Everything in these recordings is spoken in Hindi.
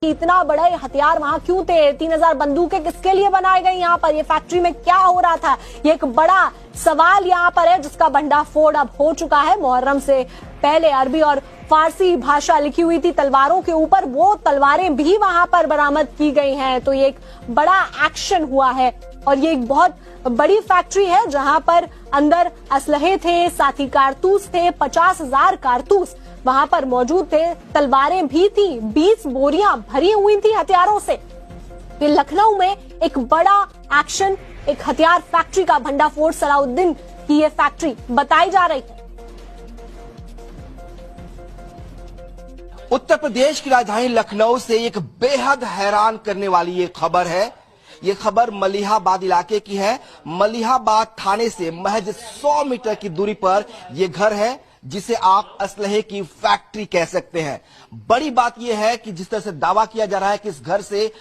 इतना बड़ा हथियार वहां क्यों थे? 3000 बंदूकें किसके लिए बनाए गई? यहाँ पर ये फैक्ट्री में क्या हो रहा था? ये एक बड़ा सवाल यहाँ पर है जिसका भंडाफोड़ अब हो चुका है। मुहर्रम से पहले अरबी और फारसी भाषा लिखी हुई थी तलवारों के ऊपर, वो तलवारें भी वहां पर बरामद की गई हैं। तो ये एक बड़ा एक्शन हुआ है और ये एक बहुत बड़ी फैक्ट्री है जहां पर अंदर असलहे थे, साथ ही कारतूस थे। 50,000 कारतूस वहां पर मौजूद थे, तलवारें भी थी, 20 बोरियां भरी हुई थी हथियारों से। फिर लखनऊ में एक बड़ा एक्शन, एक हथियार फैक्ट्री का भंडाफोड़, सलाउद्दीन की ये फैक्ट्री बताई जा रही है। उत्तर प्रदेश की राजधानी लखनऊ से एक बेहद हैरान करने वाली ये खबर है। ये खबर मलिहाबाद इलाके की है। मलिहाबाद थाने से महज 100 मीटर की दूरी पर यह घर है जिसे आप असलहे की फैक्ट्री कह सकते हैं। बड़ी बात यह है कि जिस तरह से दावा किया जा रहा है कि इस घर से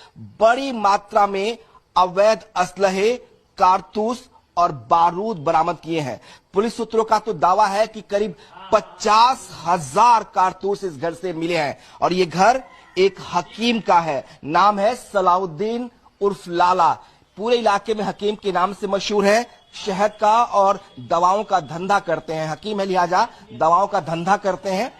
बड़ी मात्रा में अवैध असलहे, कारतूस और बारूद बरामद किए हैं। पुलिस सूत्रों का तो दावा है कि करीब 50,000 कारतूस इस घर से मिले हैं और ये घर एक हकीम का है। नाम है सलाउद्दीन उर्फ लाला। पूरे इलाके में हकीम के नाम से मशहूर है। शहद का और दवाओं का धंधा करते हैं। हकीम है, लिहाजा दवाओं का धंधा करते हैं।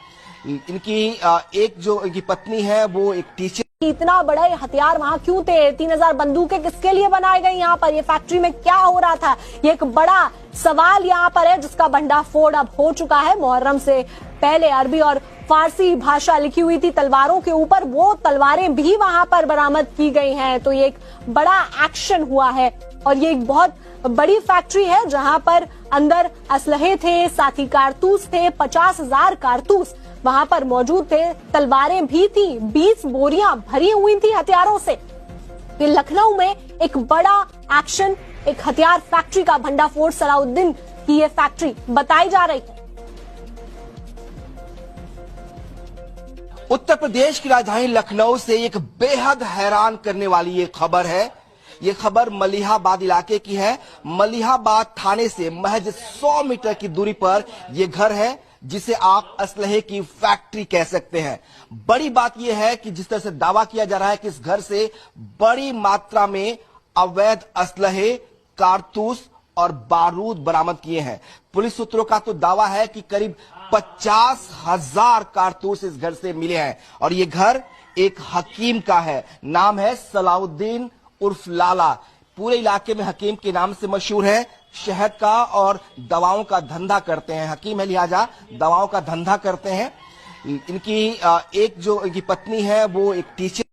इनकी इनकी पत्नी है वो एक टीचर। इतना बड़ा हथियार वहां क्यों थे? 3000 बंदूकें किसके लिए बनाई गई? यहाँ पर ये फैक्ट्री में क्या हो रहा था? ये एक बड़ा सवाल यहाँ पर है जिसका भंडाफोड़ अब हो चुका है। मुहर्रम से पहले अरबी और फारसी भाषा लिखी हुई थी तलवारों के ऊपर, वो तलवारें भी वहां पर बरामद की गई हैं। तो ये एक बड़ा एक्शन हुआ है और ये एक बहुत बड़ी फैक्ट्री है जहां पर अंदर असलहे थे, साथ ही कारतूस थे। 50,000 कारतूस वहां पर मौजूद थे, तलवारें भी थी, 20 बोरियां भरी हुई थी हथियारों से। फिर लखनऊ में एक बड़ा एक्शन, एक हथियार फैक्ट्री का भंडाफोड़, सलाउद्दीन की ये फैक्ट्री बताई जा रही है। उत्तर प्रदेश की राजधानी लखनऊ से एक बेहद हैरान करने वाली ये खबर है। ये खबर मलिहाबाद इलाके की है। मलिहाबाद थाने से महज 100 मीटर की दूरी पर यह घर है जिसे आप असलहे की फैक्ट्री कह सकते हैं। बड़ी बात यह है कि जिस तरह से दावा किया जा रहा है कि इस घर से बड़ी मात्रा में अवैध असलहे, कारतूस और बारूद बरामद किए हैं। पुलिस सूत्रों का तो दावा है कि करीब 50,000 कारतूस इस घर से मिले हैं और ये घर एक हकीम का है। नाम है सलाउद्दीन उर्फ लाला। पूरे इलाके में हकीम के नाम से मशहूर है। शहद का और दवाओं का धंधा करते हैं। हकीम है, लिहाजा दवाओं का धंधा करते हैं। इनकी इनकी पत्नी है वो एक टीचर